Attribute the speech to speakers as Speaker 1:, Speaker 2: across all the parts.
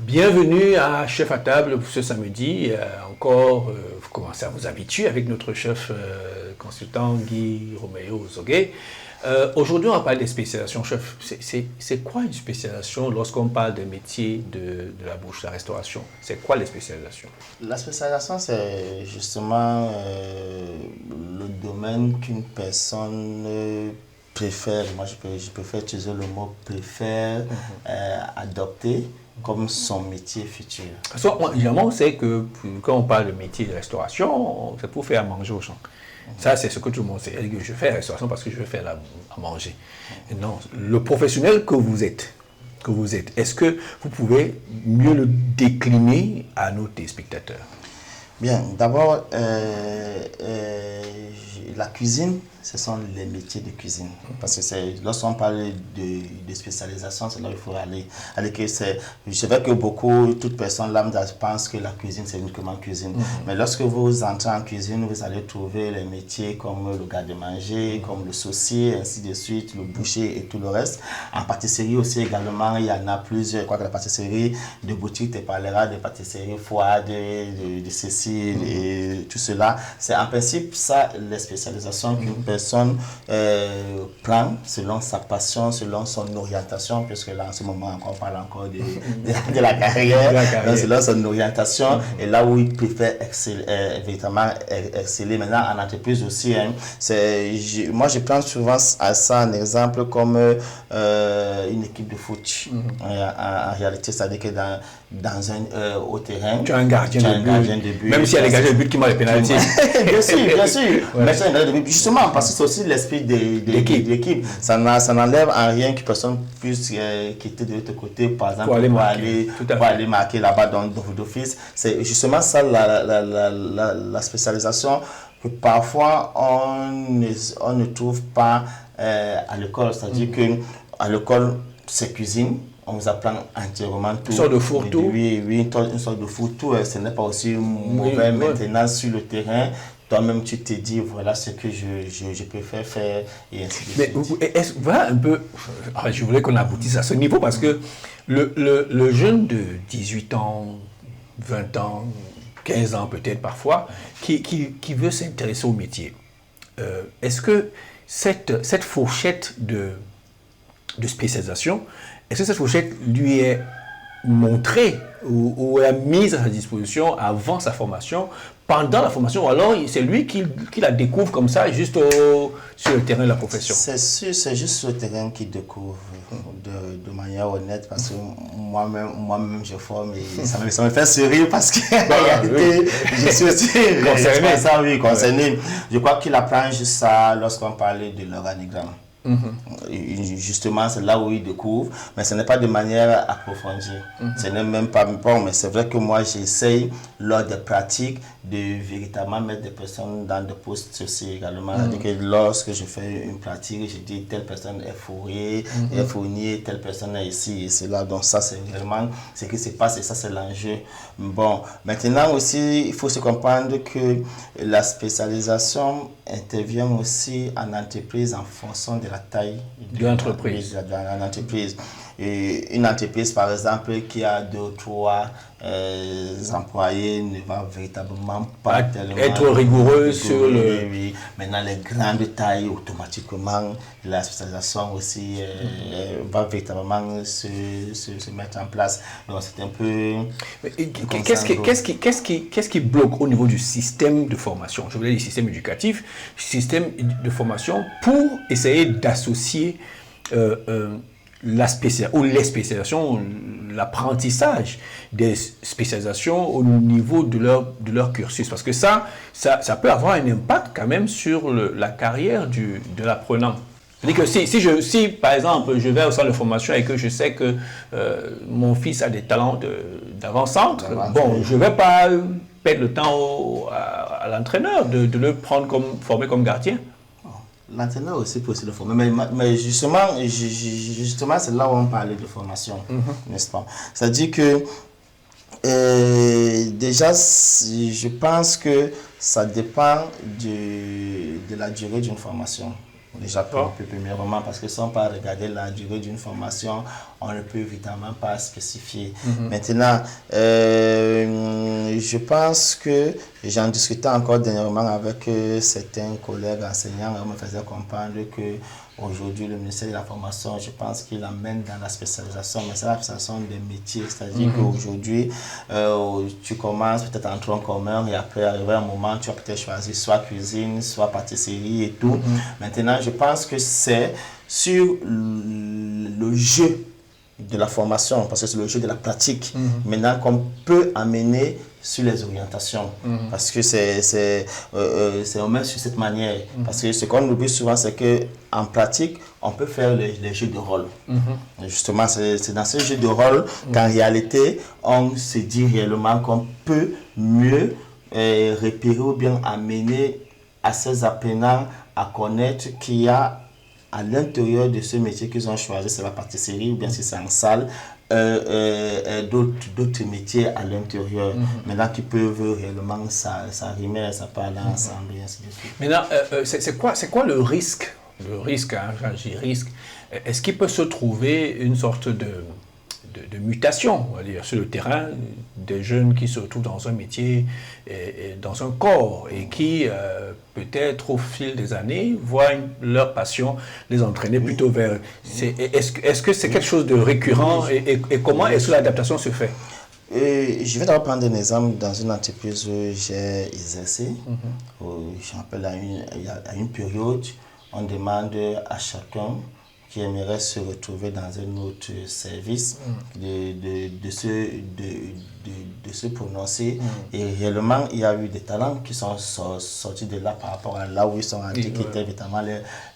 Speaker 1: Bienvenue à Chef à table pour ce samedi. Vous commencez à vous habituer avec notre chef consultant Guy Romeo Zogué. Aujourd'hui, on va parler des spécialisations, chef. C'est quoi une spécialisation lorsqu'on parle des métiers de la bouche, de la restauration? C'est quoi les spécialisations?
Speaker 2: La spécialisation, c'est justement le domaine qu'une personne préfère, moi je préfère utiliser le mot préfère, adopter comme son métier futur.
Speaker 1: Parce que moi, généralement, on sait que quand on parle de métier de restauration, c'est pour faire à manger aux gens. Ça, c'est ce que tout le monde sait. Je fais la restauration parce que je veux faire à manger. Et non, le professionnel que vous êtes, est-ce que vous pouvez mieux le décliner à nos téléspectateurs?
Speaker 2: Bien, d'abord, la cuisine, ce sont les métiers de cuisine. Parce que lorsqu'on parle de spécialisation, c'est là où il faut aller. Je sais que toute personne lambda pense que la cuisine, c'est uniquement cuisine. Mais lorsque vous entrez en cuisine, vous allez trouver les métiers comme le garde-manger, comme le saucier, ainsi de suite, le boucher et tout le reste. En pâtisserie aussi également, il y en a plusieurs. Je crois que la pâtisserie de boutique te parlera de pâtisserie froide, de Cécile et tout cela. C'est en principe ça, les spécialisations qu'une personne prend selon sa passion, selon son orientation, puisque là en ce moment on parle encore de la carrière, donc, selon son orientation et là où il préfère véritablement exceller. Maintenant en entreprise aussi, moi je prends souvent à ça un exemple comme une équipe de foot. En réalité, c'est-à-dire que au terrain,
Speaker 1: tu as un gardien de but. Même s'il y a des gardiens de but qui marquent les pénaltys.
Speaker 2: Bien sûr. Ouais. Mais justement, parce que c'est aussi l'esprit de l'équipe. Ça n'enlève en rien que personne puisse quitter de l'autre côté, par exemple, pour aller marquer là-bas d'office. C'est justement ça la spécialisation que parfois on ne trouve pas à l'école. C'est-à-dire qu'à l'école, c'est cuisine. On vous apprend entièrement tout.
Speaker 1: Une sorte de fourre-tout.
Speaker 2: Oui, une sorte de fourre-tout. Ce n'est pas aussi mauvais maintenant sur le terrain. Toi-même, tu te dis, voilà ce que je préfère faire et ainsi de suite.
Speaker 1: Voilà un peu, je voulais qu'on aboutisse à ce niveau parce que le jeune de 18 ans, 20 ans, 15 ans peut-être parfois, qui veut s'intéresser au métier, est-ce que cette fourchette de spécialisation, est-ce que cette fourchette lui est montrée ou est mise à sa disposition avant sa formation, pendant la formation, ou alors c'est lui qui la découvre comme ça, juste sur le terrain de la profession?
Speaker 2: C'est sûr, c'est juste sur le terrain qu'il découvre de manière honnête, parce que moi-même je forme et ça me fait sourire parce que je suis aussi concerné. Je crois qu'il apprend juste ça lorsqu'on parlait de l'organigramme. Justement, c'est là où il découvre, mais ce n'est pas de manière approfondie. Ce n'est même pas bon, mais c'est vrai que moi j'essaye lors des pratiques de véritablement mettre des personnes dans des postes aussi également. C'est-à-dire que lorsque je fais une pratique, je dis telle personne est fourrée, est fournie, telle personne est ici et cela. Donc ça c'est vraiment ce qui se passe et ça c'est l'enjeu. Bon, maintenant aussi il faut se comprendre que la spécialisation intervient aussi en entreprise en fonction de la taille
Speaker 1: de l'entreprise.
Speaker 2: Et une entreprise, par exemple, qui a 2 ou 3 employés ne va véritablement pas tellement
Speaker 1: être rigoureux sur le...
Speaker 2: Oui. Maintenant, les grandes tailles, automatiquement, la spécialisation aussi va véritablement se mettre en place. Donc, c'est un peu...
Speaker 1: Qu'est-ce qui bloque au niveau du système de formation? Je voulais dire système éducatif, système de formation, pour essayer d'associer les spécialisations, l'apprentissage des spécialisations au niveau de leur cursus. Parce que ça peut avoir un impact quand même sur la carrière de l'apprenant. C'est-à-dire que si, par exemple, je vais au centre de formation et que je sais que mon fils a des talents d'avant-centre, je ne vais pas perdre le temps à l'entraîneur de le former comme gardien.
Speaker 2: L'entraîneur aussi peut se le former, mais justement c'est là où on parlait de formation, n'est-ce pas? C'est-à-dire que déjà, je pense que ça dépend de la durée d'une formation. Déjà premièrement, parce que sans pas regarder la durée d'une formation, on ne peut évidemment pas spécifier. Maintenant, je pense que j'en discutais encore dernièrement avec certains collègues enseignants, on me faisait comprendre que aujourd'hui, le ministère de la Formation, je pense qu'il amène dans la spécialisation, mais c'est la spécialisation des métiers. C'est-à-dire qu'aujourd'hui, tu commences peut-être en tronc commun et après, arrivé un moment, tu as peut-être choisi soit cuisine, soit pâtisserie et tout. Maintenant, je pense que c'est sur le jeu de la formation, parce que c'est le jeu de la pratique, maintenant qu'on peut amener sur les orientations, parce que c'est au moins sur cette manière, parce que ce qu'on oublie souvent, c'est qu'en pratique, on peut faire les jeux de rôle. Justement, c'est dans ces jeux de rôle qu'en réalité, on se dit réellement qu'on peut mieux repérer ou bien amener à ces apprenants à connaître qu'il y a à l'intérieur de ce métier qu'ils ont choisi, c'est la pâtisserie ou bien si c'est en salle, d'autres métiers à l'intérieur, maintenant qui peuvent réellement s'arrimer, ça parle ensemble et ainsi de suite.
Speaker 1: Maintenant, c'est quoi le risque? Le risque, hein, quand je dis risque, est-ce qu'il peut se trouver une sorte de mutation, on va dire, sur le terrain, des jeunes qui se retrouvent dans un métier, et dans un corps, et qui, peut-être au fil des années, voient leur passion les entraîner plutôt vers... Est-ce que c'est quelque chose de récurrent, et comment est-ce que l'adaptation se fait?
Speaker 2: Je vais d'abord prendre un exemple dans une entreprise où j'ai exercé. Je me rappelle à une période, on demande à chacun qui aimerait se retrouver dans un autre service, de se prononcer. Et réellement, il y a eu des talents qui sont sortis de là par rapport à là où ils sont rentrés, qui étaient évidemment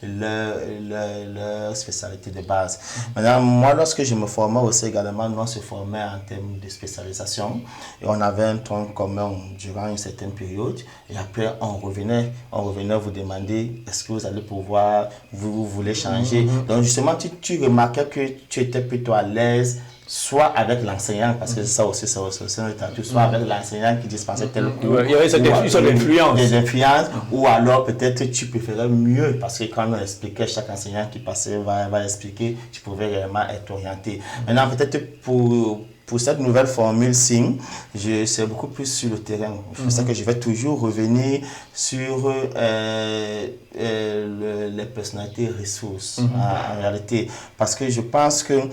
Speaker 2: leur spécialité de base. Maintenant, moi, lorsque je me formais aussi également, nous on se formait en termes de spécialisation. Et on avait un tronc commun durant une certaine période. Et après, on revenait vous demander, est-ce que vous allez pouvoir, vous voulez changer. Donc, justement, tu remarquais que tu étais plutôt à l'aise, soit avec l'enseignant, parce que ça aussi, c'est un statut, soit avec l'enseignant qui dispensait tel cours.
Speaker 1: Il y avait des
Speaker 2: influences. Ou alors peut-être tu préférais mieux, parce que quand on expliquait, chaque enseignant qui passait va expliquer, tu pouvais réellement être orienté. Maintenant, peut-être pour cette nouvelle formule-ci, c'est beaucoup plus sur le terrain. C'est pour ça que je vais toujours revenir sur les personnalités ressources, en réalité. Parce que je pense que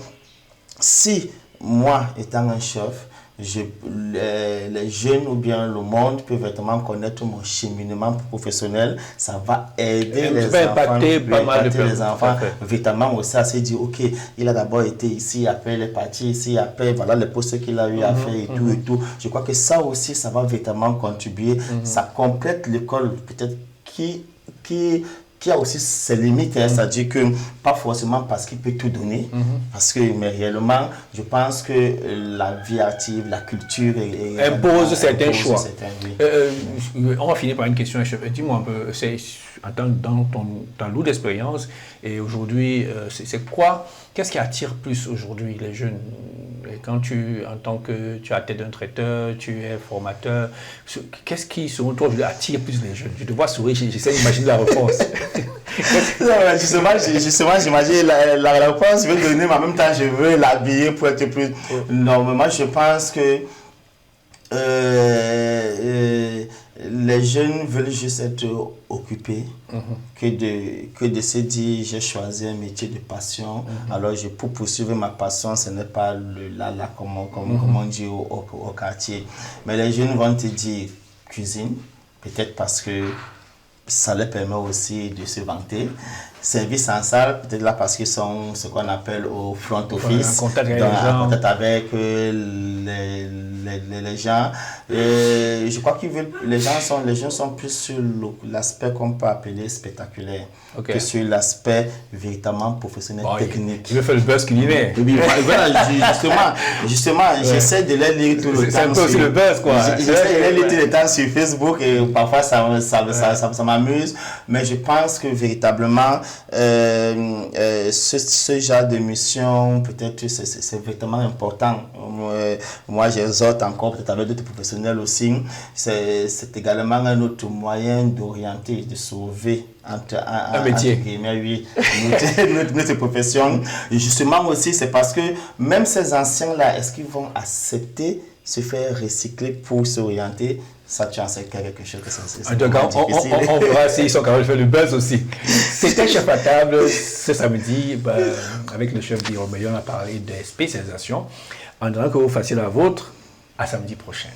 Speaker 2: si moi, étant un chef, les jeunes ou bien le monde peuvent vraiment connaître mon cheminement professionnel, ça va aider les enfants, véritablement aussi à se dire, ok, il a d'abord été ici, après il est parti ici, après voilà les postes qu'il a eu à faire et tout et tout. Je crois que ça aussi, ça va véritablement contribuer, ça complète l'école peut-être qui a aussi ses limites, c'est-à-dire que pas forcément parce qu'il peut tout donner, mais réellement, je pense que la vie active, la culture
Speaker 1: impose certains choix. On va finir par une question, dis-moi un peu, dans ton lot d'expérience, et aujourd'hui, qu'est-ce qui attire plus aujourd'hui les jeunes? Quand en tant que tu as tête d'un traiteur, tu es formateur, qu'est-ce qui, selon toi, attire plus les jeunes? Je te vois sourire, j'essaie d'imaginer la réponse.
Speaker 2: Justement, j'imagine la réponse, je vais donner, mais en même temps, je veux l'habiller pour être plus... Normalement, je pense que les jeunes veulent juste être occupés, que de se dire j'ai choisi un métier de passion, alors pour poursuivre ma passion, ce n'est pas comme on dit au quartier. Mais les jeunes vont te dire cuisine, peut-être parce que ça leur permet aussi de se vanter. Service en salle, peut-être là parce qu'ils sont ce qu'on appelle au front office, en contact avec les gens. Et je crois que les gens sont plus sur l'aspect qu'on peut appeler spectaculaire, que sur l'aspect véritablement professionnel, technique.
Speaker 1: Tu veux faire le buzz culinaire.
Speaker 2: Oui, voilà, justement, j'essaie de les lire tout le temps.
Speaker 1: C'est un peu aussi le buzz, quoi.
Speaker 2: J'essaie de les lire tout le temps sur Facebook et parfois ça m'amuse, mais je pense que véritablement, ce genre de mission, peut-être c'est vraiment important. Moi, j'exhorte encore, peut-être avec d'autres professionnels aussi, c'est également un autre moyen d'orienter, de sauver un
Speaker 1: métier.
Speaker 2: Oui, notre profession. Et justement aussi, c'est parce que même ces anciens-là, est-ce qu'ils vont accepter se faire recycler pour s'orienter? Ça, tu en sais quelque chose que c'est
Speaker 1: en tout cas, on verra s'ils sont capables de faire le buzz aussi. C'était Chef à table ce samedi, avec le chef Guillaume Meillon, on a parlé de spécialisation. En disant que vous fassiez la vôtre, à samedi prochain.